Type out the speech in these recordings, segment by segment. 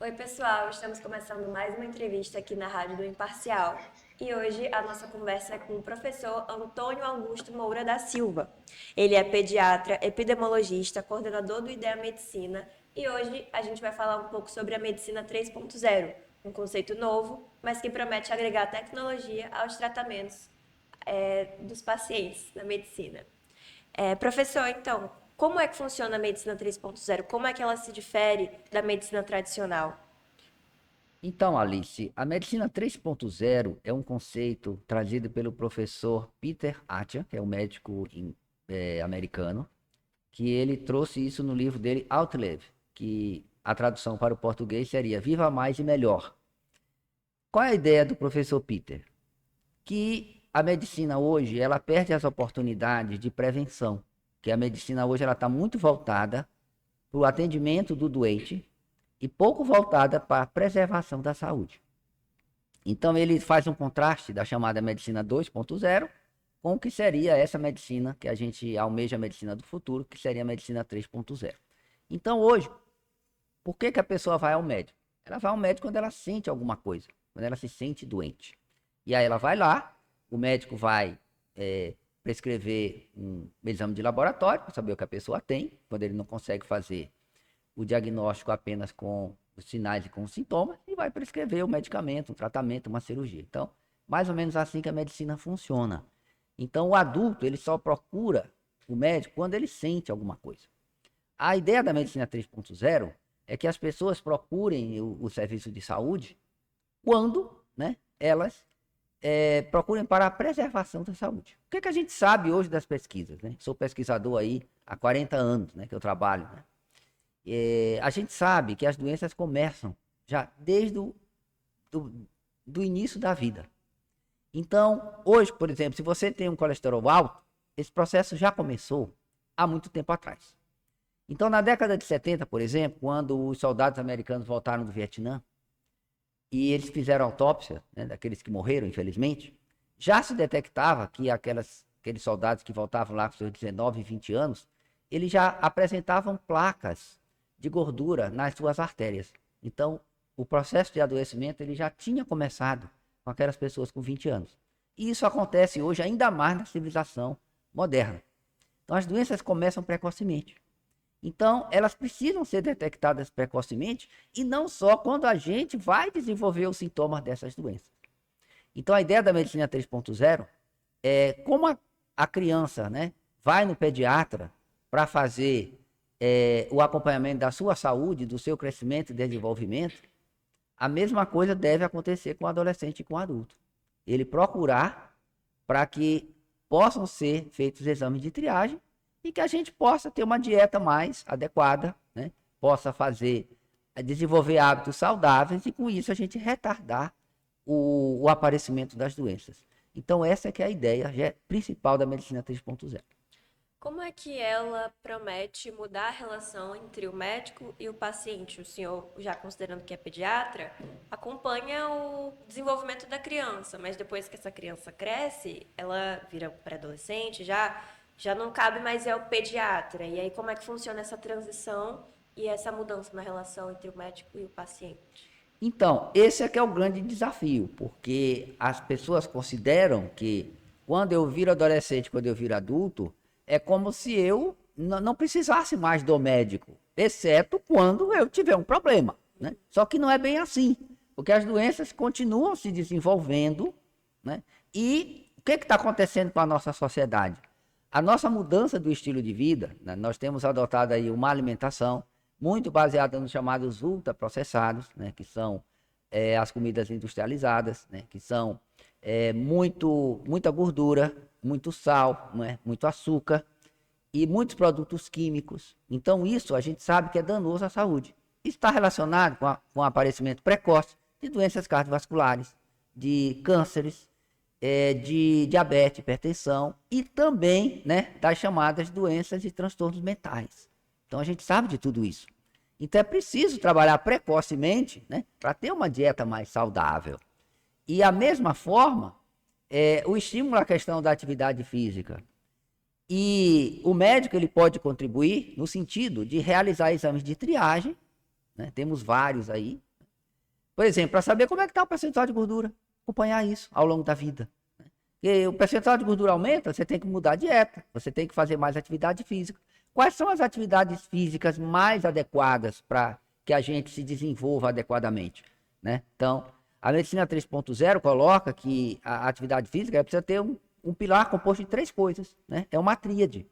Oi, pessoal, estamos começando mais uma entrevista aqui na Rádio do Imparcial. E hoje a nossa conversa é com o professor Antônio Augusto Moura da Silva. Ele é pediatra, epidemiologista, coordenador do IDEA Medicina e hoje a gente vai falar um pouco sobre a medicina 3.0, um conceito novo, mas que promete agregar tecnologia aos tratamentos dos pacientes na medicina. Professor, então, como é que funciona a medicina 3.0? Como é que ela se difere da medicina tradicional? Então, Alice, a medicina 3.0 é um conceito trazido pelo professor Peter Attia, que é um médico americano, que ele trouxe isso no livro dele, Outlive, que a tradução para o português seria Viva Mais e Melhor. Qual é a ideia do professor Peter? Que a medicina hoje ela perde as oportunidades de prevenção, que a medicina hoje ela está muito voltada para o atendimento do doente e pouco voltada para a preservação da saúde. Então ele faz um contraste da chamada medicina 2.0 com o que seria essa medicina que a gente almeja a medicina do futuro, que seria a medicina 3.0. Então hoje, por que a pessoa vai ao médico? Ela vai ao médico quando ela sente alguma coisa, quando ela se sente doente. E aí ela vai lá, o médico vai prescrever um exame de laboratório para saber o que a pessoa tem, quando ele não consegue fazer o diagnóstico apenas com os sinais e com os sintomas, e vai prescrever o medicamento, um tratamento, uma cirurgia. Então, mais ou menos assim que a medicina funciona. Então, o adulto, ele só procura o médico quando ele sente alguma coisa. A ideia da medicina 3.0 é que as pessoas procurem o serviço de saúde quando, né, elas procurem para a preservação da saúde. O que a gente sabe hoje das pesquisas? Né? Sou pesquisador aí há 40 anos, né, que eu trabalho, né? A gente sabe que as doenças começam já desde do início da vida. Então, hoje, por exemplo, se você tem um colesterol alto, esse processo já começou há muito tempo atrás. Então, na década de 70, por exemplo, quando os soldados americanos voltaram do Vietnã e eles fizeram autópsia, né, daqueles que morreram, infelizmente, já se detectava que aqueles soldados que voltavam lá com seus 19, 20 anos, eles já apresentavam placas de gordura nas suas artérias. Então, o processo de adoecimento ele já tinha começado com aquelas pessoas com 20 anos. E isso acontece hoje ainda mais na civilização moderna. Então, as doenças começam precocemente. Então, elas precisam ser detectadas precocemente e não só quando a gente vai desenvolver os sintomas dessas doenças. Então, a ideia da medicina 3.0 é como a criança, né, vai no pediatra para fazer o acompanhamento da sua saúde, do seu crescimento e desenvolvimento, a mesma coisa deve acontecer com o adolescente e com o adulto. Ele procurar para que possam ser feitos exames de triagem e que a gente possa ter uma dieta mais adequada, né? Possa desenvolver hábitos saudáveis e com isso a gente retardar o aparecimento das doenças. Então essa é que é a ideia principal da medicina 3.0. Como é que ela promete mudar a relação entre o médico e o paciente? O senhor, já considerando que é pediatra, acompanha o desenvolvimento da criança, mas depois que essa criança cresce, ela vira pré-adolescente, já não cabe mais ao pediatra. E aí como é que funciona essa transição e essa mudança na relação entre o médico e o paciente? Então, esse é que é o grande desafio, porque as pessoas consideram que quando eu viro adolescente, quando eu viro adulto, é como se eu não precisasse mais do médico, exceto quando eu tiver um problema, né? Só que não é bem assim, porque as doenças continuam se desenvolvendo, né? E o que está acontecendo com a nossa sociedade? A nossa mudança do estilo de vida, né? Nós temos adotado aí uma alimentação muito baseada nos chamados ultraprocessados, né? Que são as comidas industrializadas, né? Que são muita gordura, muito sal, né? Muito açúcar e muitos produtos químicos. Então isso a gente sabe que é danoso à saúde. Isso está relacionado com o aparecimento precoce de doenças cardiovasculares, de cânceres, de diabetes, hipertensão e também, né, das chamadas doenças e transtornos mentais. Então a gente sabe de tudo isso. Então é preciso trabalhar precocemente, né, para ter uma dieta mais saudável. E a mesma forma, o estímulo à questão da atividade física. E o médico ele pode contribuir no sentido de realizar exames de triagem né? Temos vários aí. Por exemplo, para saber como é que está o percentual de gordura, acompanhar isso ao longo da vida. Porque o percentual de gordura aumenta, você tem que mudar a dieta, você tem que fazer mais atividade física. Quais são as atividades físicas mais adequadas para que a gente se desenvolva adequadamente, né? Então, a medicina 3.0 coloca que a atividade física precisa ter um pilar composto de 3 coisas, né? É uma tríade.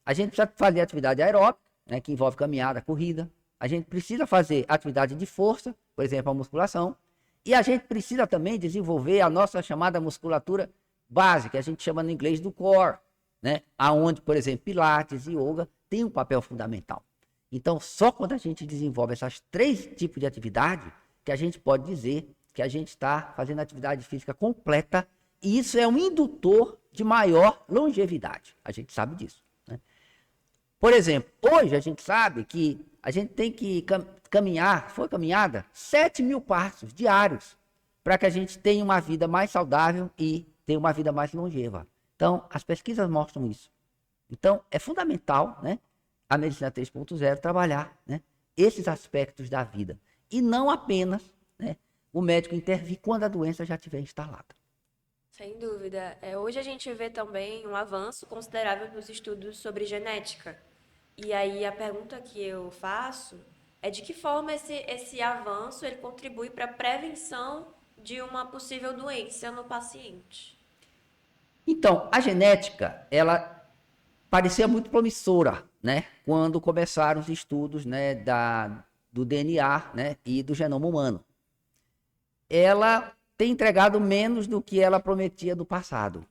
A gente precisa fazer atividade aeróbica, né, que envolve caminhada, corrida. A gente precisa fazer atividade de força, por exemplo, a musculação. E a gente precisa também desenvolver a nossa chamada musculatura básica, a gente chama no inglês do core, né? Aonde, por exemplo, pilates e yoga tem um papel fundamental. Então, só quando a gente desenvolve essas 3 tipos de atividade que a gente pode dizer que a gente está fazendo atividade física completa, e isso é um indutor de maior longevidade. A gente sabe disso, né? Por exemplo, hoje a gente sabe que a gente tem que caminhar, foi caminhada, 7.000 passos diários para que a gente tenha uma vida mais saudável e tenha uma vida mais longeva. Então, as pesquisas mostram isso. Então, é fundamental, né, a medicina 3.0 trabalhar, né, esses aspectos da vida. E não apenas, né, o médico intervir quando a doença já estiver instalada. Sem dúvida. Hoje a gente vê também um avanço considerável nos estudos sobre genética. E aí a pergunta que eu faço é de que forma esse avanço ele contribui para a prevenção de uma possível doença no paciente. Então, a genética, ela parecia muito promissora, né, quando começaram os estudos, né, do DNA, né, e do genoma humano. Ela tem entregado menos do que ela prometia do passado,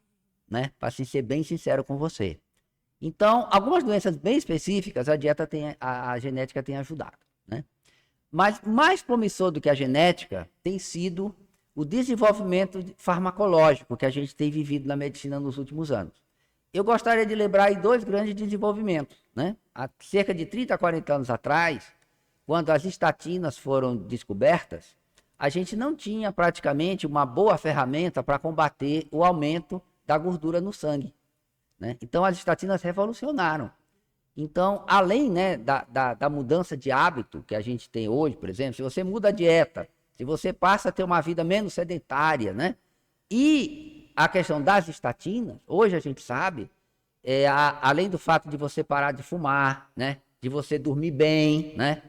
né, para ser bem sincero com você. Então, algumas doenças bem específicas, a genética tem ajudado, né? Mas mais promissor do que a genética tem sido o desenvolvimento farmacológico que a gente tem vivido na medicina nos últimos anos. Eu gostaria de lembrar aí 2 grandes desenvolvimentos, né? Há cerca de 30 a 40 anos atrás, quando as estatinas foram descobertas, a gente não tinha praticamente uma boa ferramenta para combater o aumento da gordura no sangue, né? Então, as estatinas revolucionaram. Então, além, né, da mudança de hábito que a gente tem hoje, por exemplo, se você muda a dieta, se você passa a ter uma vida menos sedentária, né? E a questão das estatinas, hoje a gente sabe, além do fato de você parar de fumar, né? De você dormir bem, né?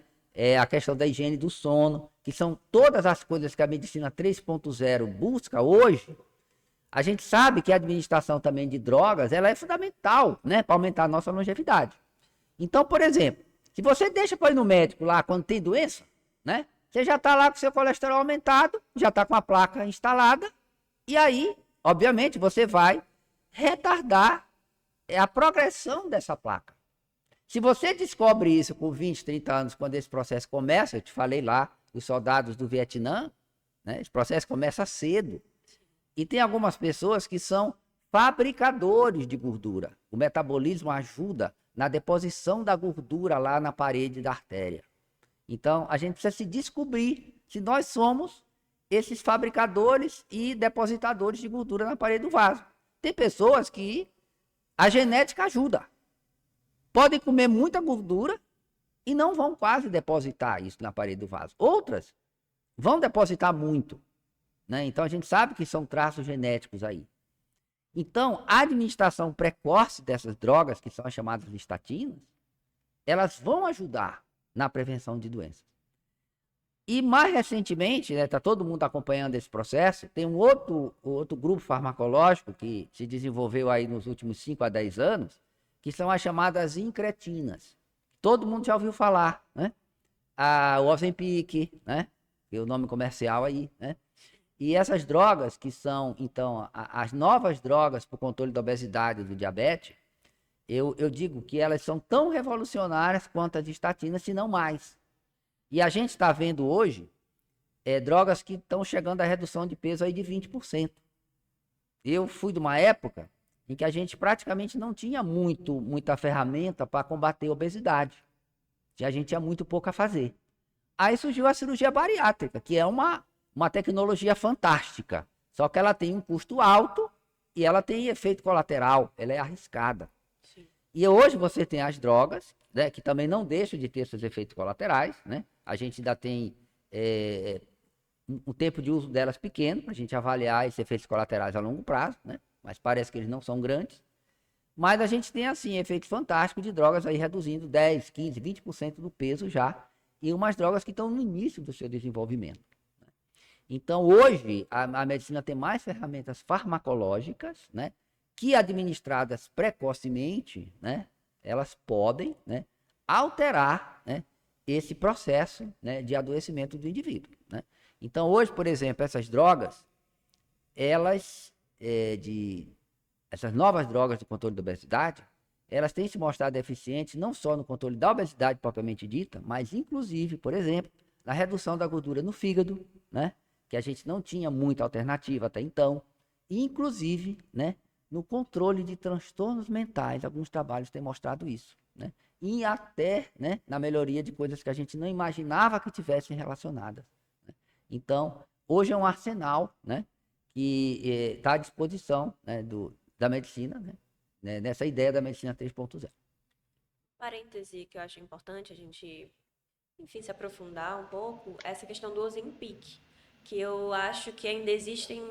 A questão da higiene do sono, que são todas as coisas que a medicina 3.0 busca hoje. A gente sabe que a administração também de drogas, ela é fundamental, né, para aumentar a nossa longevidade. Então, por exemplo, se você deixa para ir no médico lá quando tem doença, né, você já está lá com seu colesterol aumentado, já está com a placa instalada, e aí, obviamente, você vai retardar a progressão dessa placa. Se você descobre isso com 20, 30 anos, quando esse processo começa, eu te falei lá, os soldados do Vietnã, né, esse processo começa cedo. E tem algumas pessoas que são fabricadores de gordura. O metabolismo ajuda na deposição da gordura lá na parede da artéria. Então, a gente precisa se descobrir se nós somos esses fabricadores e depositadores de gordura na parede do vaso. Tem pessoas que a genética ajuda. Podem comer muita gordura e não vão quase depositar isso na parede do vaso. Outras vão depositar muito, né? Então, a gente sabe que são traços genéticos aí. Então, a administração precoce dessas drogas, que são as chamadas estatinas, elas vão ajudar na prevenção de doenças. E mais recentemente, né, tá todo mundo acompanhando esse processo, tem um outro grupo farmacológico que se desenvolveu aí nos últimos 5 a 10 anos, que são as chamadas incretinas. Todo mundo já ouviu falar, né? O Ozempic, né? Que é o nome comercial aí, né? E essas drogas, que são, então, as novas drogas para o controle da obesidade e do diabetes, eu digo que elas são tão revolucionárias quanto as estatinas, se não mais. E a gente está vendo hoje drogas que estão chegando à redução de peso aí de 20%. Eu fui de uma época em que a gente praticamente não tinha muita ferramenta para combater a obesidade. A gente tinha muito pouco a fazer. Aí surgiu a cirurgia bariátrica, que é uma tecnologia fantástica, só que ela tem um custo alto e ela tem efeito colateral, ela é arriscada. Sim. E hoje você tem as drogas, né, que também não deixam de ter seus efeitos colaterais, né? A gente ainda tem um tempo de uso delas pequeno para a gente avaliar esses efeitos colaterais a longo prazo, né? Mas parece que eles não são grandes. Mas a gente tem, assim, efeitos fantásticos de drogas aí reduzindo 10, 15, 20% do peso já, e umas drogas que estão no início do seu desenvolvimento. Então, hoje, a medicina tem mais ferramentas farmacológicas, né, que administradas precocemente, né, elas podem, né, alterar, né, esse processo, né, de adoecimento do indivíduo, né. Então, hoje, por exemplo, essas drogas, elas, essas novas drogas do controle da obesidade, elas têm se mostrado eficientes não só no controle da obesidade propriamente dita, mas inclusive, por exemplo, na redução da gordura no fígado, né? Que a gente não tinha muita alternativa até então, e inclusive, né, no controle de transtornos mentais, alguns trabalhos têm mostrado isso, né? E até, né, na melhoria de coisas que a gente não imaginava que tivessem relacionadas, né? Então, hoje é um arsenal, né, que está à disposição, né, da medicina, né, nessa ideia da medicina 3.0. Parêntese que eu acho importante a gente, enfim, se aprofundar um pouco, essa questão do Ozempic, que eu acho que ainda existem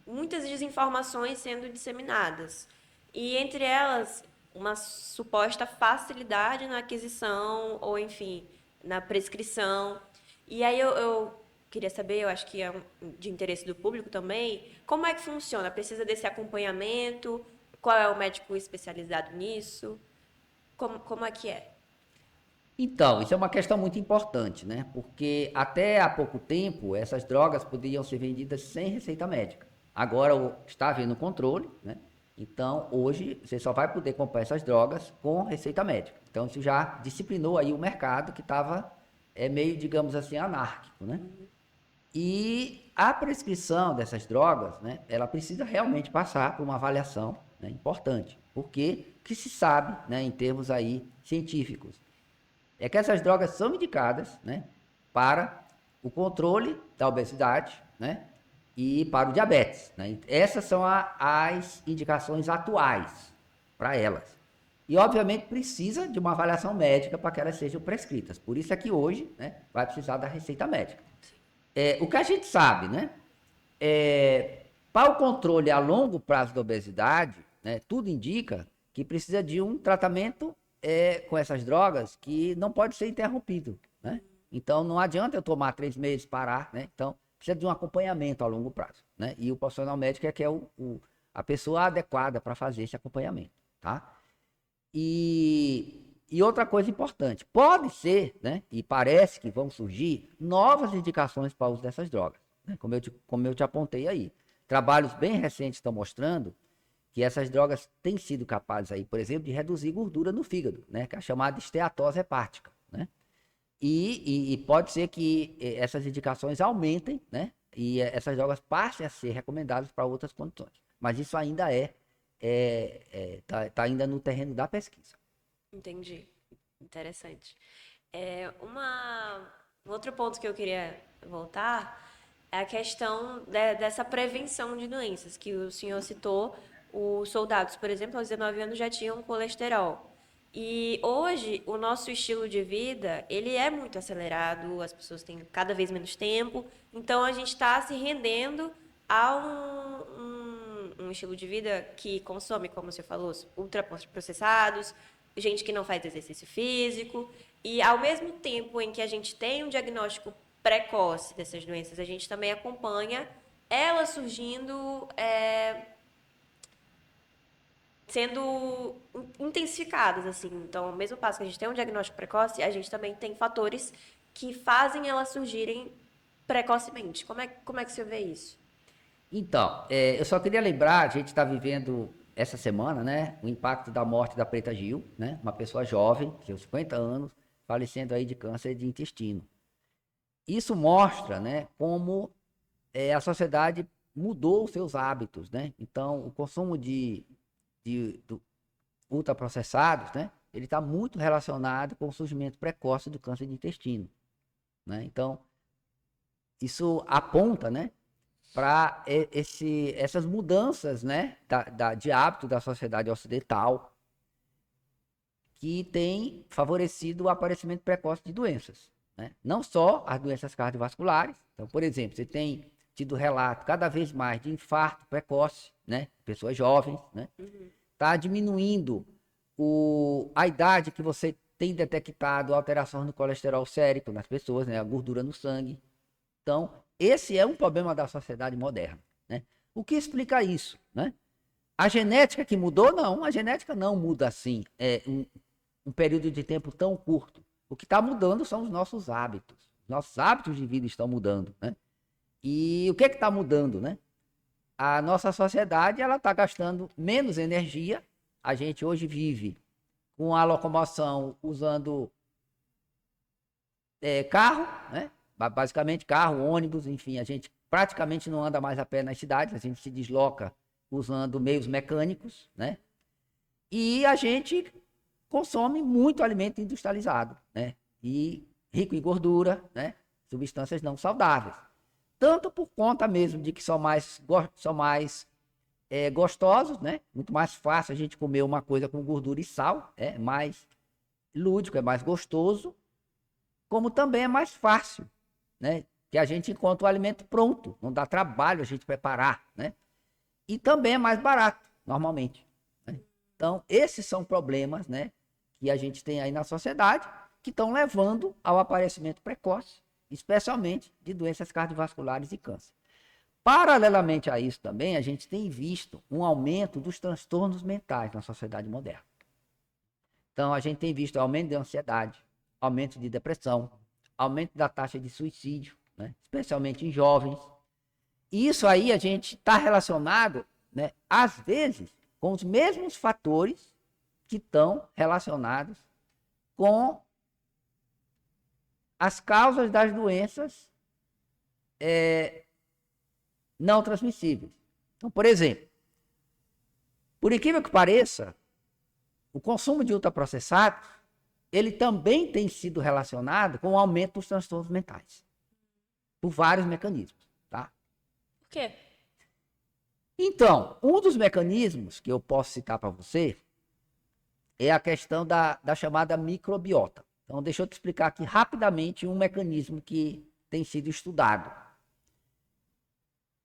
muitas desinformações sendo disseminadas. E entre elas, uma suposta facilidade na aquisição ou, enfim, na prescrição. E aí eu queria saber, eu acho que é de interesse do público também, como é que funciona? Precisa desse acompanhamento? Qual é o médico especializado nisso? Como é que é? Então, isso é uma questão muito importante, né? Porque até há pouco tempo essas drogas podiam ser vendidas sem receita médica. Agora está havendo controle, né? Então, hoje você só vai poder comprar essas drogas com receita médica. Então, isso já disciplinou aí o mercado que estava meio, digamos assim, anárquico, né? E a prescrição dessas drogas, né, ela precisa realmente passar por uma avaliação, né, importante, porque o que se sabe, né, em termos aí científicos, é que essas drogas são indicadas, né, para o controle da obesidade, né, e para o diabetes, né. Essas são as indicações atuais para elas. E, obviamente, precisa de uma avaliação médica para que elas sejam prescritas. Por isso é que hoje, né, vai precisar da receita médica. O que a gente sabe, né? Para o controle a longo prazo da obesidade, né, tudo indica que precisa de um tratamento com essas drogas que não pode ser interrompido, né? Então, não adianta eu tomar 3 meses, parar, né? Então, precisa de um acompanhamento a longo prazo, né? E o profissional médico é que é a pessoa adequada para fazer esse acompanhamento, tá? E outra coisa importante, pode ser, né, e parece que vão surgir novas indicações para o uso dessas drogas, né, como eu te apontei aí. Trabalhos bem recentes estão mostrando que essas drogas têm sido capazes aí, por exemplo, de reduzir gordura no fígado, né, que é a chamada esteatose hepática, né? E pode ser que essas indicações aumentem, né, e essas drogas passem a ser recomendadas para outras condições. Mas isso ainda tá ainda no terreno da pesquisa. Entendi. Interessante. Um outro ponto que eu queria voltar é a questão dessa prevenção de doenças, que o senhor citou. Os soldados, por exemplo, aos 19 anos já tinham colesterol. E hoje, o nosso estilo de vida, ele é muito acelerado, as pessoas têm cada vez menos tempo, então a gente está se rendendo a um estilo de vida que consome, como você falou, ultraprocessados, gente que não faz exercício físico, e ao mesmo tempo em que a gente tem um diagnóstico precoce dessas doenças, a gente também acompanha elas surgindo, sendo intensificadas, assim. Então, ao mesmo passo que a gente tem um diagnóstico precoce, a gente também tem fatores que fazem elas surgirem precocemente. Como é que você vê isso? Então, eu só queria lembrar, a gente está vivendo essa semana, né, o impacto da morte da Preta Gil, né, uma pessoa jovem, seus 50 anos, falecendo aí de câncer de intestino. Isso mostra, né, como a sociedade mudou os seus hábitos, né? Então, o consumo de ultraprocessados, né, ele está muito relacionado com o surgimento precoce do câncer de intestino, né? Então, isso aponta, né, para essas mudanças, né, de hábito da sociedade ocidental. que tem favorecido o aparecimento precoce de doenças, né? Não só as doenças cardiovasculares. Então, por exemplo, você tem tido relato cada vez mais de infarto precoce, né? Pessoas jovens, né? Está diminuindo a idade que você tem detectado alterações no colesterol sérico nas pessoas, né? A gordura no sangue. Então, esse é um problema da sociedade moderna, né? O que explica isso, né? A genética que mudou? Não, a genética não muda assim, um período de tempo tão curto. O que está mudando são os nossos hábitos. Nossos hábitos de vida estão mudando, né? E o que está mudando, né? A nossa sociedade ela está gastando menos energia. A gente hoje vive com a locomoção usando carro, né? Basicamente carro, ônibus, enfim, a gente praticamente não anda mais a pé nas cidades, a gente se desloca usando meios mecânicos, né? E a gente consome muito alimento industrializado, né? E rico em gordura, né? Substâncias não saudáveis. Tanto por conta mesmo de que são mais gostosos, né? Muito mais fácil a gente comer uma coisa com gordura e sal, é mais lúdico, é mais gostoso, como também é mais fácil, né? Que a gente encontra o alimento pronto, não dá trabalho a gente preparar, né? E também é mais barato, normalmente, né? Então, esses são problemas, né, que a gente tem aí na sociedade, que estão levando ao aparecimento precoce, especialmente de doenças cardiovasculares e câncer. Paralelamente a isso também, a gente tem visto um aumento dos transtornos mentais na sociedade moderna. Então, a gente tem visto aumento de ansiedade, aumento de depressão, aumento da taxa de suicídio, né, especialmente em jovens. E isso aí a gente está relacionado, né, às vezes, com os mesmos fatores que estão relacionados com as causas das doenças não transmissíveis. Então, por exemplo, por incrível que pareça, o consumo de ultraprocessados, ele também tem sido relacionado com o aumento dos transtornos mentais, por vários mecanismos, tá? Por quê? Então, um dos mecanismos que eu posso citar para você é a questão da chamada microbiota. Então, deixa eu te explicar aqui rapidamente um mecanismo que tem sido estudado.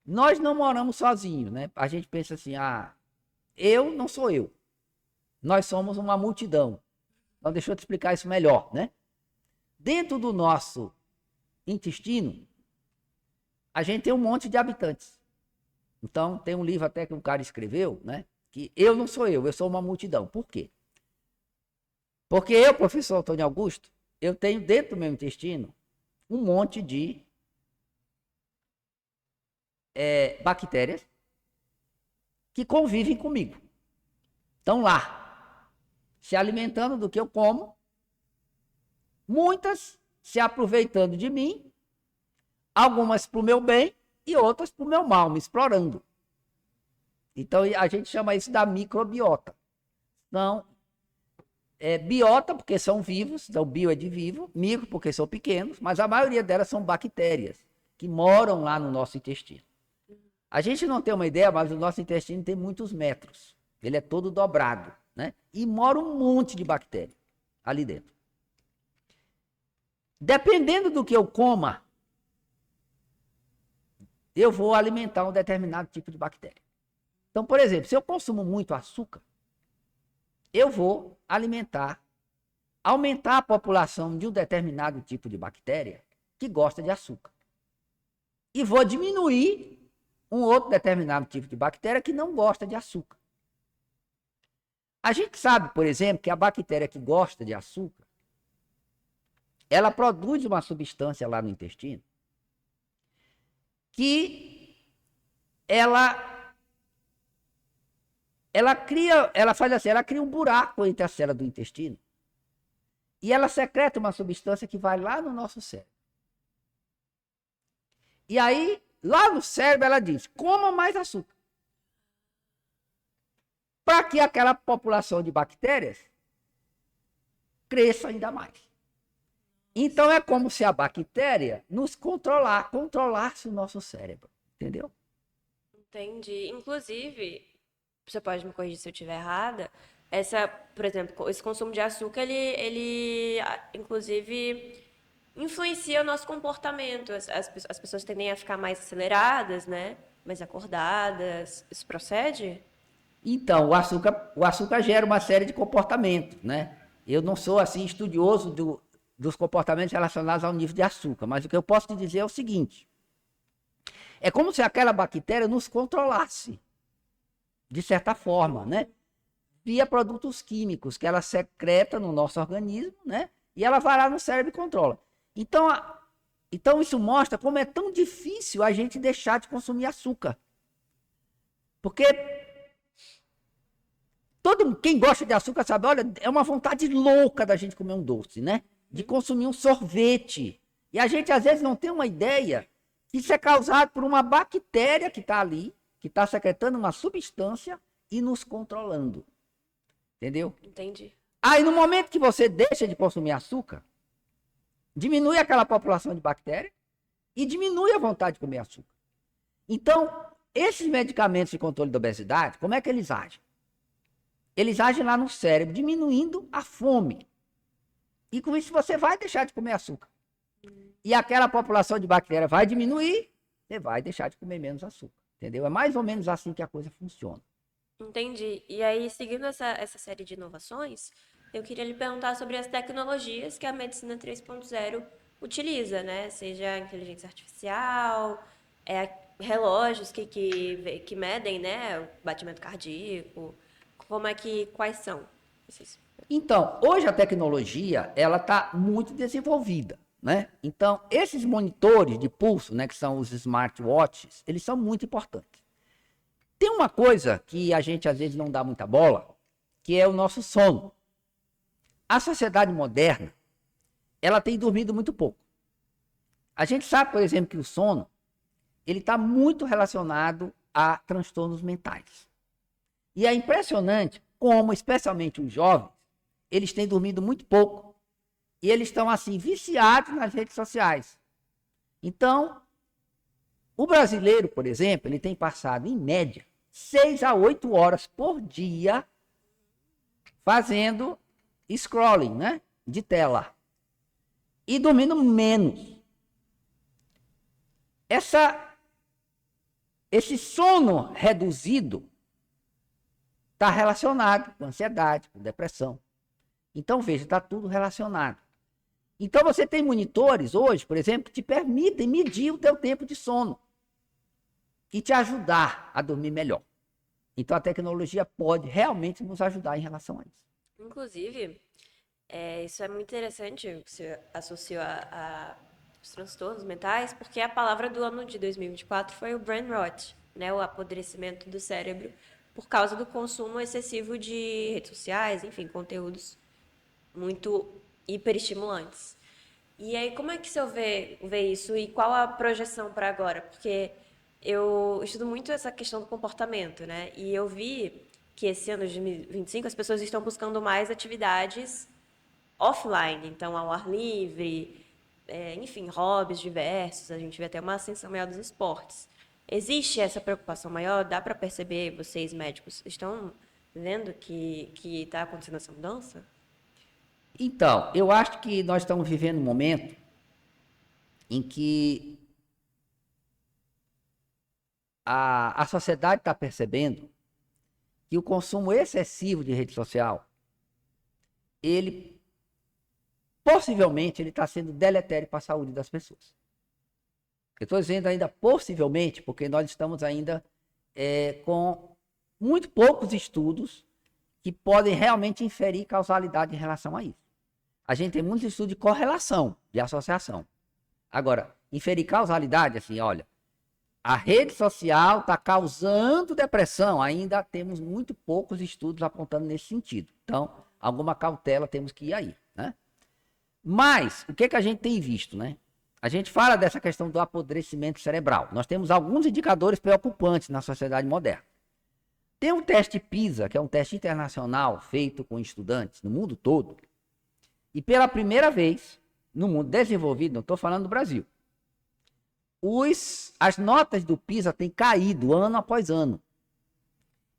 Nós não moramos sozinhos, né? A gente pensa assim, eu não sou eu. Nós somos uma multidão. Então, deixa eu te explicar isso melhor, né? Dentro do nosso intestino, a gente tem um monte de habitantes. Então, tem um livro até que um cara escreveu, né? Que eu não sou eu sou uma multidão. Por quê? Porque eu, professor Antônio Augusto, eu tenho dentro do meu intestino um monte de bactérias que convivem comigo. Estão lá, se alimentando do que eu como, muitas se aproveitando de mim, algumas para o meu bem e outras para o meu mal, me explorando. Então, a gente chama isso da microbiota. Então, biota, porque são vivos, então bio é de vivo, micro, porque são pequenos, mas a maioria delas são bactérias, que moram lá no nosso intestino. A gente não tem uma ideia, mas o nosso intestino tem muitos metros. Ele é todo dobrado, né? E mora um monte de bactérias ali dentro. Dependendo do que eu coma, eu vou alimentar um determinado tipo de bactéria. Então, por exemplo, se eu consumo muito açúcar, eu vou aumentar a população de um determinado tipo de bactéria que gosta de açúcar. E vou diminuir um outro determinado tipo de bactéria que não gosta de açúcar. A gente sabe, por exemplo, que a bactéria que gosta de açúcar, ela produz uma substância lá no intestino que ela cria um buraco entre a célula do intestino e ela secreta uma substância que vai lá no nosso cérebro. E aí, lá no cérebro, ela diz, coma mais açúcar. Para que aquela população de bactérias cresça ainda mais. Então, é como se a bactéria nos controlasse o nosso cérebro. Entendeu? Entendi. Inclusive, você pode me corrigir se eu estiver errada, Por exemplo, esse consumo de açúcar, inclusive, influencia o nosso comportamento. As pessoas tendem a ficar mais aceleradas, né? Mais acordadas. Isso procede? Então, o açúcar gera uma série de comportamentos, né? Eu não sou, assim, estudioso dos comportamentos relacionados ao nível de açúcar, mas o que eu posso te dizer é o seguinte: é como se aquela bactéria nos controlasse, de certa forma, né? Via produtos químicos que ela secreta no nosso organismo, né? E ela vai lá no cérebro e controla. Então, então isso mostra como é tão difícil a gente deixar de consumir açúcar. Porque quem gosta de açúcar sabe, olha, é uma vontade louca da gente comer um doce, né? De consumir um sorvete. E a gente às vezes não tem uma ideia que isso é causado por uma bactéria que está ali, que está secretando uma substância e nos controlando. Entendeu? Entendi. Aí no momento que você deixa de consumir açúcar, diminui aquela população de bactérias e diminui a vontade de comer açúcar. Então, esses medicamentos de controle da obesidade, como é que eles agem? Eles agem lá no cérebro, diminuindo a fome. E com isso você vai deixar de comer açúcar. E aquela população de bactérias vai diminuir, você vai deixar de comer menos açúcar. Entendeu? É mais ou menos assim que a coisa funciona. Entendi. E aí, seguindo essa série de inovações, eu queria lhe perguntar sobre as tecnologias que a medicina 3.0 utiliza, né? Seja a inteligência artificial, relógios que medem, né, o batimento cardíaco. Quais são esses? Então, hoje a tecnologia, ela está muito desenvolvida, né? Então, esses monitores de pulso, né, que são os smartwatches, eles são muito importantes. Tem uma coisa que a gente às vezes não dá muita bola, que é o nosso sono. A sociedade moderna, ela tem dormido muito pouco. A gente sabe, por exemplo, que o sono, ele está muito relacionado a transtornos mentais. E é impressionante como, especialmente os jovens, eles têm dormido muito pouco. E eles estão, assim, viciados nas redes sociais. Então, o brasileiro, por exemplo, ele tem passado, em média, 6 a 8 horas por dia fazendo scrolling, né? De tela. E dormindo menos. Esse sono reduzido está relacionado com ansiedade, com depressão. Então, veja, está tudo relacionado. Então, você tem monitores hoje, por exemplo, que te permitem medir o teu tempo de sono e te ajudar a dormir melhor. Então, a tecnologia pode realmente nos ajudar em relação a isso. Inclusive, isso é muito interessante, você associou os transtornos mentais, porque a palavra do ano de 2024 foi o brain rot, né, o apodrecimento do cérebro, por causa do consumo excessivo de redes sociais, enfim, conteúdos muito hiperestimulantes. E aí, como é que o senhor vê isso e qual a projeção para agora? Porque eu estudo muito essa questão do comportamento, né? E eu vi que esse ano de 2025 as pessoas estão buscando mais atividades offline, então ao ar livre, enfim, hobbies diversos, a gente vê até uma ascensão maior dos esportes. Existe essa preocupação maior? Dá para perceber, vocês médicos estão vendo que está acontecendo essa mudança? Então, eu acho que nós estamos vivendo um momento em que a sociedade está percebendo que o consumo excessivo de rede social, ele possivelmente ele está sendo deletério para a saúde das pessoas. Eu estou dizendo ainda possivelmente, porque nós estamos ainda com muito poucos estudos que podem realmente inferir causalidade em relação a isso. A gente tem muitos estudos de correlação, de associação. Agora, inferir causalidade, assim, olha, a rede social está causando depressão, ainda temos muito poucos estudos apontando nesse sentido. Então, alguma cautela temos que ir aí, né? Mas, o que a gente tem visto, né? A gente fala dessa questão do apodrecimento cerebral. Nós temos alguns indicadores preocupantes na sociedade moderna. Tem um teste PISA, que é um teste internacional feito com estudantes no mundo todo. E pela primeira vez no mundo desenvolvido, não estou falando do Brasil, as notas do PISA têm caído ano após ano.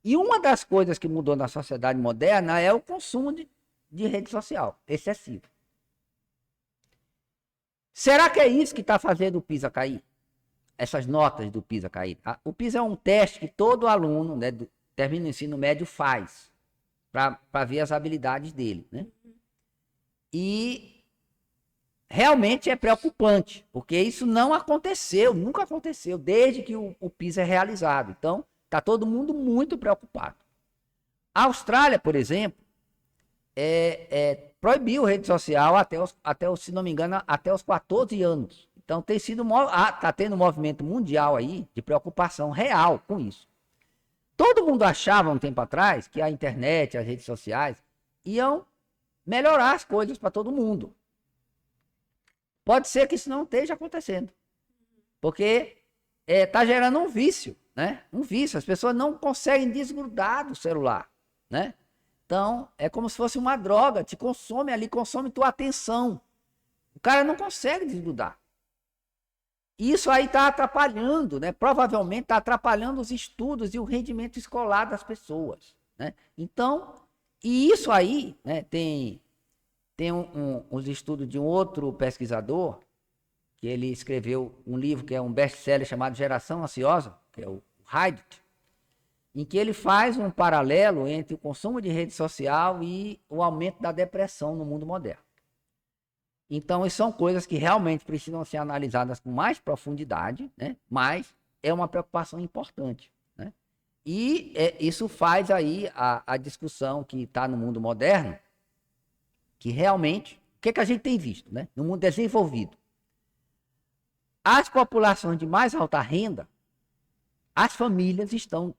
E uma das coisas que mudou na sociedade moderna é o consumo de rede social, excessivo. Será que é isso que está fazendo o PISA cair? Essas notas do PISA cair? O PISA é um teste que todo aluno, né, termina o ensino médio faz para ver as habilidades dele, né? E realmente é preocupante, porque isso não aconteceu, nunca aconteceu, desde que o PISA é realizado. Então, está todo mundo muito preocupado. A Austrália, por exemplo, proibiu rede social se não me engano, até os 14 anos. Então, está tendo um movimento mundial aí de preocupação real com isso. Todo mundo achava um tempo atrás que a internet, as redes sociais, iam melhorar as coisas para todo mundo. Pode ser que isso não esteja acontecendo. Porque está gerando um vício, né? Um vício. As pessoas não conseguem desgrudar do celular, né? Então, é como se fosse uma droga. Te consome ali, consome tua atenção. O cara não consegue desgrudar. Isso aí está atrapalhando, né? Provavelmente está atrapalhando os estudos e o rendimento escolar das pessoas, né? Então, e isso aí, né, tem uns estudos de um outro pesquisador, que ele escreveu um livro que é um best-seller chamado Geração Ansiosa, que é o Reddit, em que ele faz um paralelo entre o consumo de rede social e o aumento da depressão no mundo moderno. Então, isso são coisas que realmente precisam ser analisadas com mais profundidade, né? Mas é uma preocupação importante, né? E isso faz aí a discussão que está no mundo moderno, que realmente, o que a gente tem visto, né? No mundo desenvolvido? As populações de mais alta renda, as famílias estão,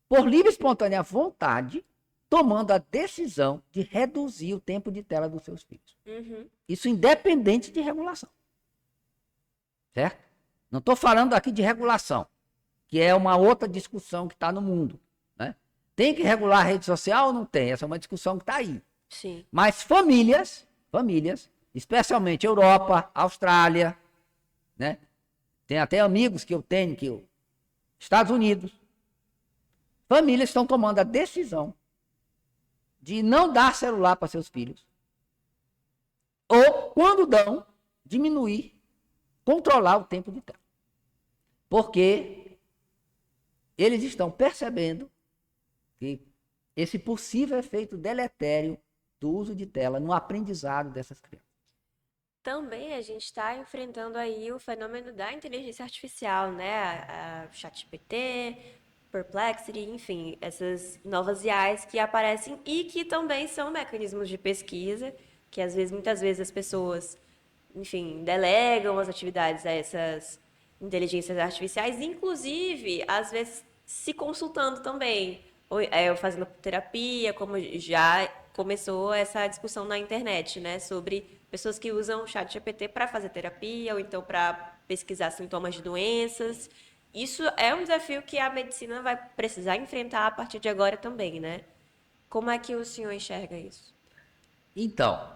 por livre e espontânea vontade, tomando a decisão de reduzir o tempo de tela dos seus filhos. Uhum. Isso independente de regulação. Certo? Não estou falando aqui de regulação, que é uma outra discussão que está no mundo, né? Tem que regular a rede social ou não tem? Essa é uma discussão que está aí. Sim. Mas famílias, especialmente Europa, Austrália, né? Tem até amigos que eu tenho Estados Unidos, famílias estão tomando a decisão de não dar celular para seus filhos. Ou, quando dão, diminuir, controlar o tempo de tela. Porque eles estão percebendo que esse possível efeito deletério do uso de tela no aprendizado dessas crianças. Também a gente está enfrentando aí o fenômeno da inteligência artificial, né? A ChatGPT, Perplexity, enfim, essas novas IAs que aparecem e que também são mecanismos de pesquisa, que muitas vezes as pessoas, enfim, delegam as atividades a essas inteligências artificiais, inclusive, às vezes, se consultando também, ou fazendo terapia, como já começou essa discussão na internet, né, sobre pessoas que usam o ChatGPT para fazer terapia ou então para pesquisar sintomas de doenças. Isso é um desafio que a medicina vai precisar enfrentar a partir de agora também, né? Como é que o senhor enxerga isso? Então,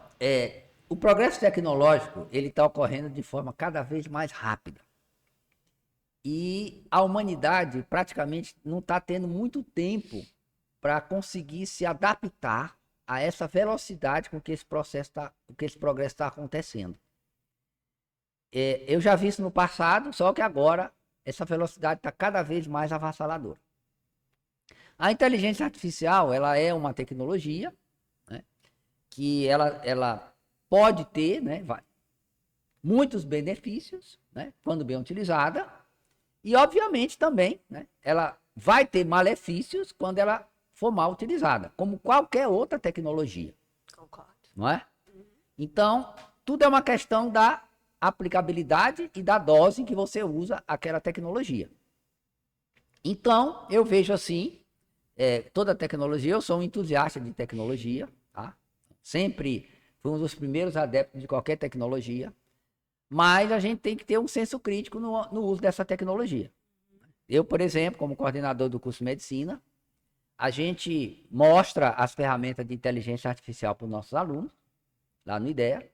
o progresso tecnológico ele está ocorrendo de forma cada vez mais rápida. E a humanidade praticamente não está tendo muito tempo para conseguir se adaptar a essa velocidade com que esse progresso está acontecendo. Eu já vi isso no passado, só que agora essa velocidade está cada vez mais avassaladora. A inteligência artificial, ela é uma tecnologia, né, que ela pode ter, né, muitos benefícios, né, quando bem utilizada, e obviamente também, né, ela vai ter malefícios quando ela for mal utilizada, como qualquer outra tecnologia. Concordo. Não é? Então, tudo é uma questão da aplicabilidade e da dose em que você usa aquela tecnologia. Então, eu vejo assim, toda tecnologia, eu sou um entusiasta de tecnologia, tá? Sempre fui um dos primeiros adeptos de qualquer tecnologia, mas a gente tem que ter um senso crítico no uso dessa tecnologia. Eu, por exemplo, como coordenador do curso de medicina, a gente mostra as ferramentas de inteligência artificial para os nossos alunos, lá no IDEA,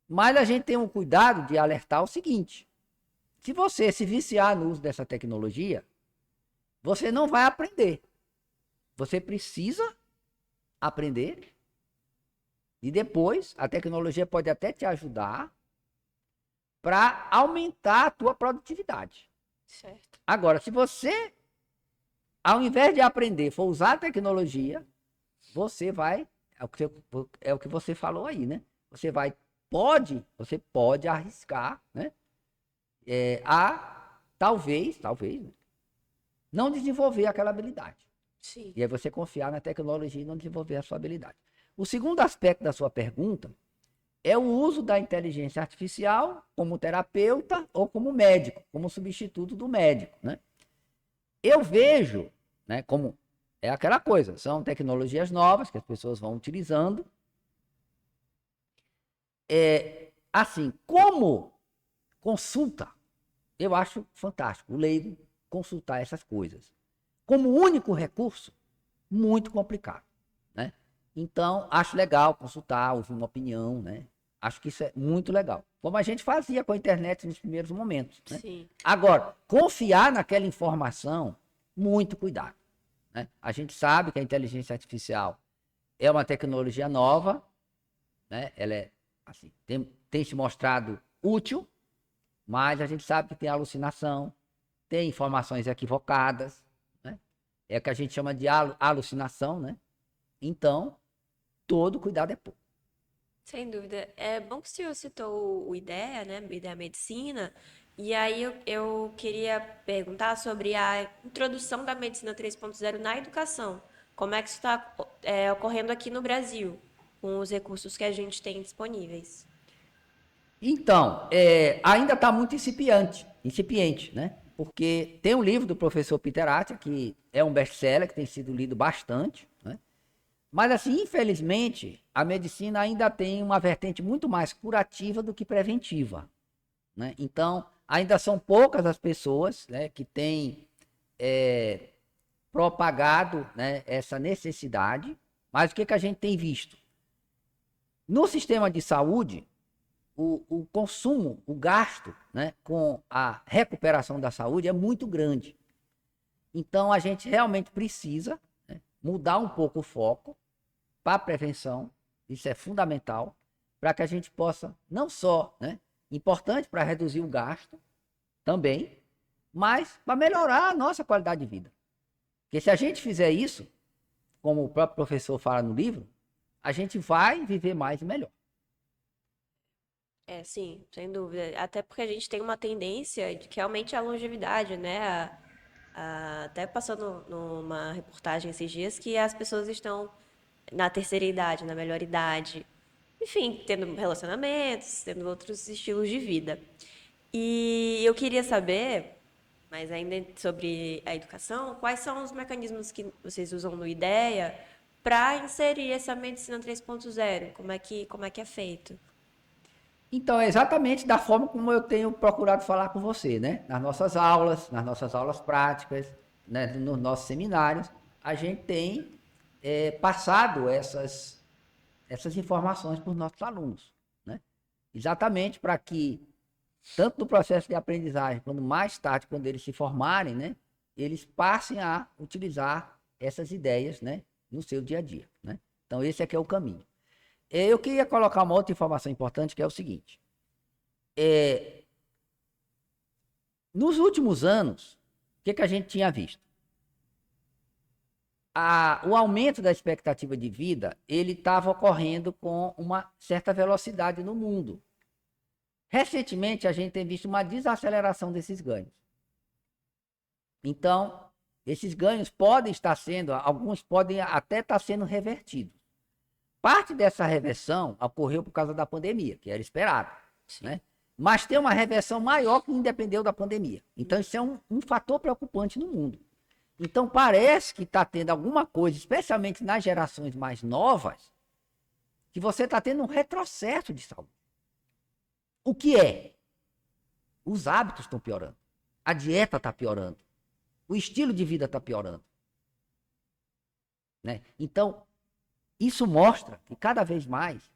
mas a gente tem um cuidado de alertar o seguinte: Se você se viciar no uso dessa tecnologia, você não vai aprender. Você precisa aprender e depois a tecnologia pode até te ajudar para aumentar a tua produtividade. Certo. Agora, se você, ao invés de aprender, for usar a tecnologia, você vai, é o que você falou aí, né? Você pode arriscar, né? A talvez, né? Não desenvolver aquela habilidade. Sim. E aí você confiar na tecnologia e não desenvolver a sua habilidade. O segundo aspecto da sua pergunta é o uso da inteligência artificial como terapeuta ou como médico, como substituto do médico, né? Eu vejo, né, como é aquela coisa, são tecnologias novas que as pessoas vão utilizando. Assim, como consulta, eu acho fantástico o leigo consultar essas coisas. Como único recurso, muito complicado, né? Então, acho legal consultar, ouvir uma opinião, né? Acho que isso é muito legal. Como a gente fazia com a internet nos primeiros momentos, né? Sim. Agora, confiar naquela informação, muito cuidado, né? A gente sabe que a inteligência artificial é uma tecnologia nova, né? Ela é, assim, tem se mostrado útil, mas a gente sabe que tem alucinação, tem informações equivocadas, né? É o que a gente chama de alucinação, né? Então, todo cuidado é pouco. Sem dúvida. É bom que o senhor citou o IDEA, né? IDEA Medicina. E aí eu queria perguntar sobre a introdução da medicina 3.0 na educação. Como é que isso está ocorrendo aqui no Brasil, com os recursos que a gente tem disponíveis? Então, ainda está muito incipiente, né? Porque tem um livro do professor Peter Attia, que é um best-seller, que tem sido lido bastante, né? Mas, assim, infelizmente, a medicina ainda tem uma vertente muito mais curativa do que preventiva, né? Então, ainda são poucas as pessoas, né, que têm propagado, né, essa necessidade. Mas o que a gente tem visto? No sistema de saúde, o consumo, o gasto, né, com a recuperação da saúde é muito grande. Então, a gente realmente precisa, né, mudar um pouco o foco para a prevenção. Isso é fundamental para que a gente possa, não só, né, importante para reduzir o gasto também, mas para melhorar a nossa qualidade de vida. Porque se a gente fizer isso, como o próprio professor fala no livro, a gente vai viver mais e melhor. É, sim, sem dúvida. Até porque a gente tem uma tendência de que aumente a longevidade, né? Até passou numa reportagem esses dias que as pessoas estão na terceira idade, na melhor idade, enfim, tendo relacionamentos, tendo outros estilos de vida. E eu queria saber, mas ainda sobre a educação, quais são os mecanismos que vocês usam no IDEA para inserir essa medicina 3.0? Como é que é feito? Então, é exatamente da forma como eu tenho procurado falar com você, né? Nas nossas aulas práticas, né? Nos nossos seminários, a gente tem passado essas informações para os nossos alunos, né? Exatamente para que, tanto no processo de aprendizagem, quanto mais tarde, quando eles se formarem, né? Eles passem a utilizar essas ideias, né? No seu dia a dia, né? Então, esse aqui é o caminho. Eu queria colocar uma outra informação importante, que é o seguinte. Nos últimos anos, o que a gente tinha visto? O aumento da expectativa de vida, ele estava ocorrendo com uma certa velocidade no mundo. Recentemente, a gente tem visto uma desaceleração desses ganhos. Então, esses ganhos podem estar sendo, alguns podem até estar sendo revertidos. Parte dessa reversão ocorreu por causa da pandemia, que era esperado, né? Mas tem uma reversão maior que independeu da pandemia. Então, isso é um fator preocupante no mundo. Então, parece que está tendo alguma coisa, especialmente nas gerações mais novas, que você está tendo um retrocesso de saúde. O que é? Os hábitos estão piorando. A dieta está piorando. O estilo de vida está piorando. Né? Então, isso mostra que cada vez mais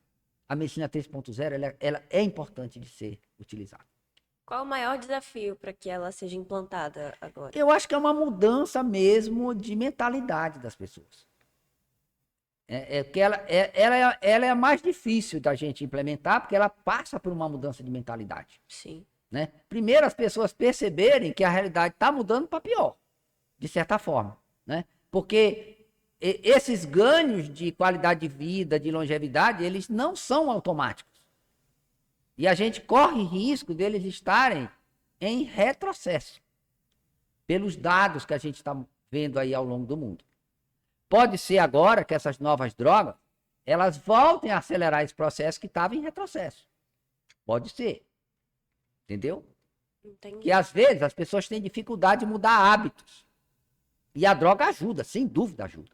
a medicina 3.0 ela é importante de ser utilizada. Qual o maior desafio para que ela seja implantada agora? Eu acho que é uma mudança mesmo de mentalidade das pessoas. Porque ela é a mais difícil da gente implementar, porque ela passa por uma mudança de mentalidade. Sim. Né? Primeiro, as pessoas perceberem que a realidade está mudando para pior, de certa forma. Né? Porque esses ganhos de qualidade de vida, de longevidade, eles não são automáticos. E a gente corre risco deles estarem em retrocesso, pelos dados que a gente está vendo aí ao longo do mundo. Pode ser agora que essas novas drogas, elas voltem a acelerar esse processo que estava em retrocesso. Pode ser. Entendeu? Entendi. Que às vezes as pessoas têm dificuldade de mudar hábitos. E a droga ajuda, sem dúvida ajuda.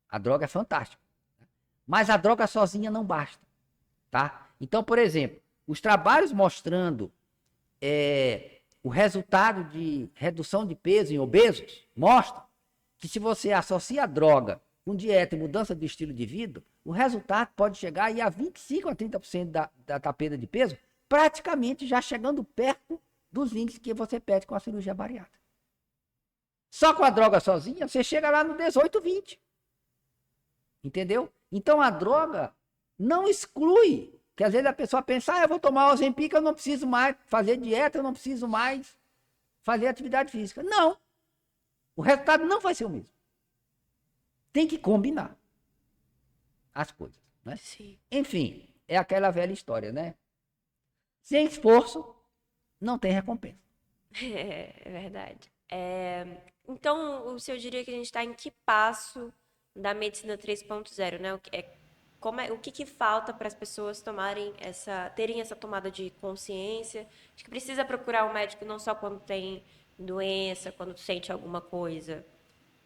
A droga é fantástica. Mas a droga sozinha não basta. Tá? Então, por exemplo, os trabalhos mostrando o resultado de redução de peso em obesos mostram que se você associa a droga com dieta e mudança de estilo de vida, o resultado pode chegar aí a 25% a 30% da perda de peso, praticamente já chegando perto dos índices que você pede com a cirurgia bariátrica. Só com a droga sozinha, você chega lá no 18, 20. Entendeu? Então a droga não exclui, que às vezes a pessoa pensa, eu vou tomar o Ozempic, eu não preciso mais fazer dieta, eu não preciso mais fazer atividade física. Não. O resultado não vai ser o mesmo. Tem que combinar as coisas, né? Sim. Enfim, é aquela velha história, né? Sem esforço, não tem recompensa. É verdade. Então, o senhor diria que a gente está em que passo da medicina 3.0, né? O que falta para as pessoas terem essa tomada de consciência de que precisa procurar um médico não só quando tem doença, quando sente alguma coisa?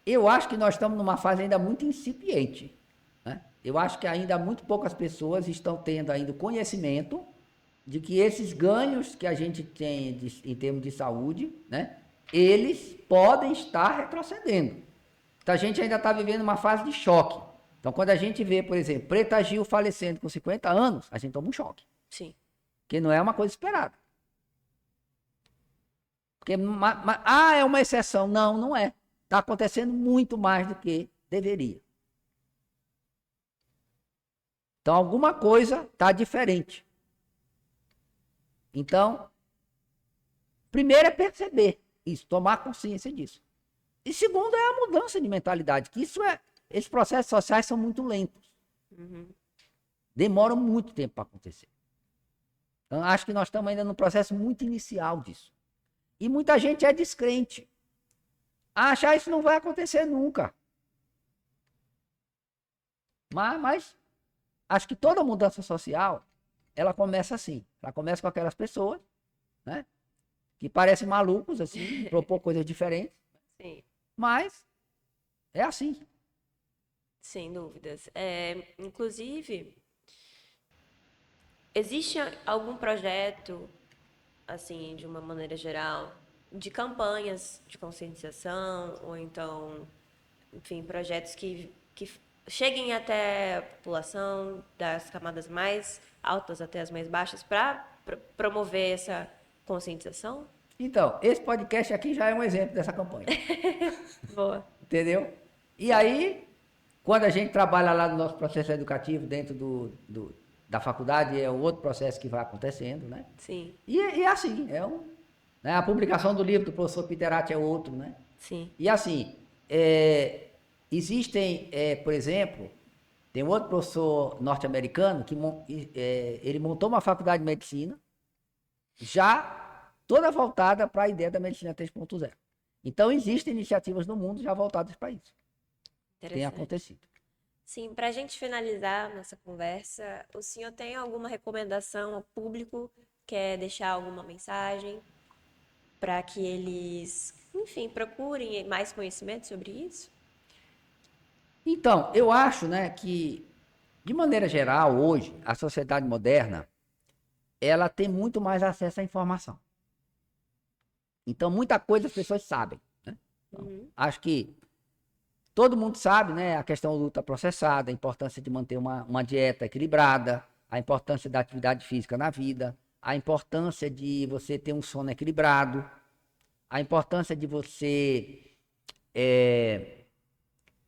Eu acho que nós estamos numa fase ainda muito incipiente, né? Eu acho que ainda muito poucas pessoas estão tendo ainda o conhecimento de que esses ganhos que a gente tem em termos de saúde, né, eles podem estar retrocedendo. Então a gente ainda está vivendo uma fase de choque. Então quando a gente vê, por exemplo, Preta Gil falecendo com 50 anos, a gente toma um choque. Sim. Que não é uma coisa esperada. Porque, é uma exceção. Não, não é. Está acontecendo muito mais do que deveria. Então alguma coisa está diferente. Então, primeiro é perceber isso, tomar consciência disso. E segundo é a mudança de mentalidade, que esses processos sociais são muito lentos. Uhum. Demoram muito tempo para acontecer. Então, acho que nós estamos ainda num processo muito inicial disso. E muita gente é descrente. Acha isso não vai acontecer nunca. Mas acho que toda mudança social, ela começa assim. Ela começa com aquelas pessoas, né, que parecem malucos, assim, propor coisas diferentes. Sim. Mas é assim. Sem dúvidas. Inclusive, existe algum projeto, assim, de uma maneira geral, de campanhas de conscientização, ou então, enfim, projetos que cheguem até a população, das camadas mais altas até as mais baixas, para promover essa conscientização? Então, esse podcast aqui já é um exemplo dessa campanha. Boa. Entendeu? E aí, quando a gente trabalha lá no nosso processo educativo, dentro da faculdade, é o outro processo que vai acontecendo, né? Sim. E assim, né? A publicação do livro do professor Piterati é outro, né? Sim. E assim, existem, por exemplo, tem um outro professor norte-americano que ele montou uma faculdade de medicina já toda voltada para a ideia da medicina 3.0. Então, existem iniciativas no mundo já voltadas para isso. Tem acontecido. Sim, para a gente finalizar nossa conversa, o senhor tem alguma recomendação ao público? Quer deixar alguma mensagem para que eles, enfim, procurem mais conhecimento sobre isso? Então, eu acho, né, que, de maneira geral, hoje, a sociedade moderna, ela tem muito mais acesso à informação. Então, muita coisa as pessoas sabem, né? Então, acho que todo mundo sabe, né, a questão do ultraprocessado, a importância de manter uma dieta equilibrada, a importância da atividade física na vida, a importância de você ter um sono equilibrado, a importância de você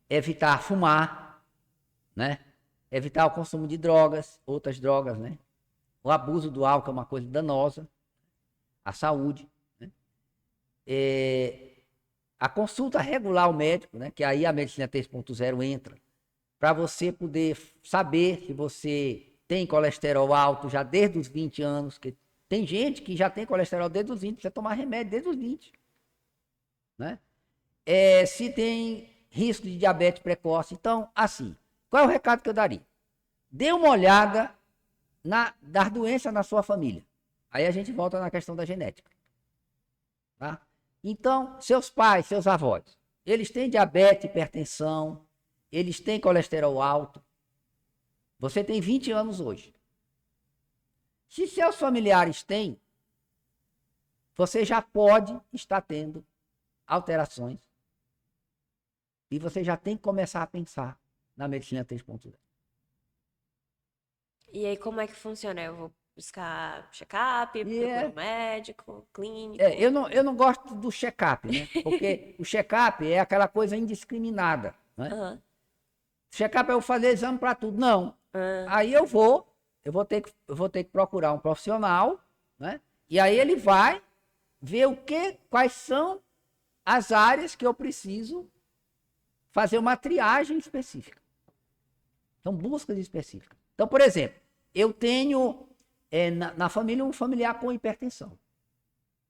evitar fumar, né? Evitar o consumo de drogas, outras drogas, né? O abuso do álcool é uma coisa danosa à saúde, né? A consulta regular ao médico, né? Que aí a medicina 3.0 entra, para você poder saber se você tem colesterol alto já desde os 20 anos, que tem gente que já tem colesterol desde os 20, precisa tomar remédio desde os 20, né? Se tem risco de diabetes precoce. Então, assim, qual é o recado que eu daria? Dê uma olhada das doenças na sua família. Aí a gente volta na questão da genética. Tá? Então, seus pais, seus avós, eles têm diabetes, hipertensão, eles têm colesterol alto. Você tem 20 anos hoje. Se seus familiares têm, você já pode estar tendo alterações. E você já tem que começar a pensar na medicina 3.0. E aí, como é que funciona? Eu vou buscar check-up, procuro um médico, clínico. Eu não gosto do check-up, né? Porque o check-up é aquela coisa indiscriminada, né? Aham. Check-up é eu fazer exame para tudo. Não. Aí eu vou ter que procurar um profissional, né? E aí ele vai ver quais são as áreas que eu preciso fazer uma triagem específica. São buscas específicas. Então, por exemplo, eu tenho na família um familiar com hipertensão.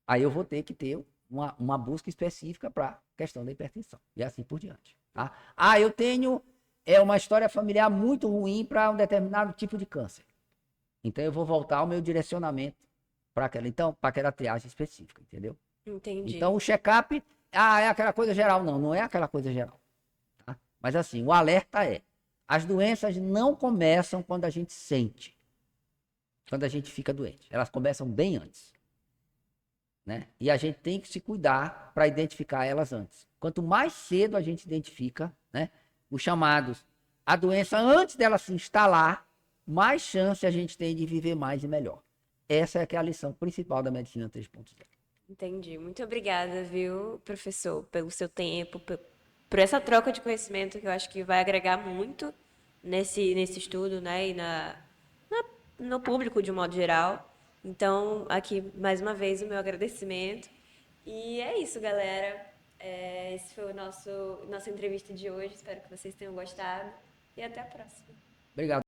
Aí eu vou ter que ter uma busca específica para a questão da hipertensão. E assim por diante. Tá? Eu tenho uma história familiar muito ruim para um determinado tipo de câncer. Então eu vou voltar ao meu direcionamento para aquela triagem específica, entendeu? Entendi. Então o check-up, é aquela coisa geral. Não, não é aquela coisa geral. Tá? Mas assim, o alerta as doenças não começam quando a gente sente, quando a gente fica doente. Elas começam bem antes. Né? E a gente tem que se cuidar para identificar elas antes. Quanto mais cedo a gente identifica, né, os chamados, a doença antes dela se instalar, mais chance a gente tem de viver mais e melhor. Essa é que é a lição principal da medicina 3.0. Entendi. Muito obrigada, viu, professor, pelo seu tempo, por essa troca de conhecimento que eu acho que vai agregar muito nesse estudo, né, e no público de um modo geral. Então, aqui, mais uma vez, o meu agradecimento. E é isso, galera. Esse foi nossa entrevista de hoje. Espero que vocês tenham gostado. E até a próxima. Obrigado.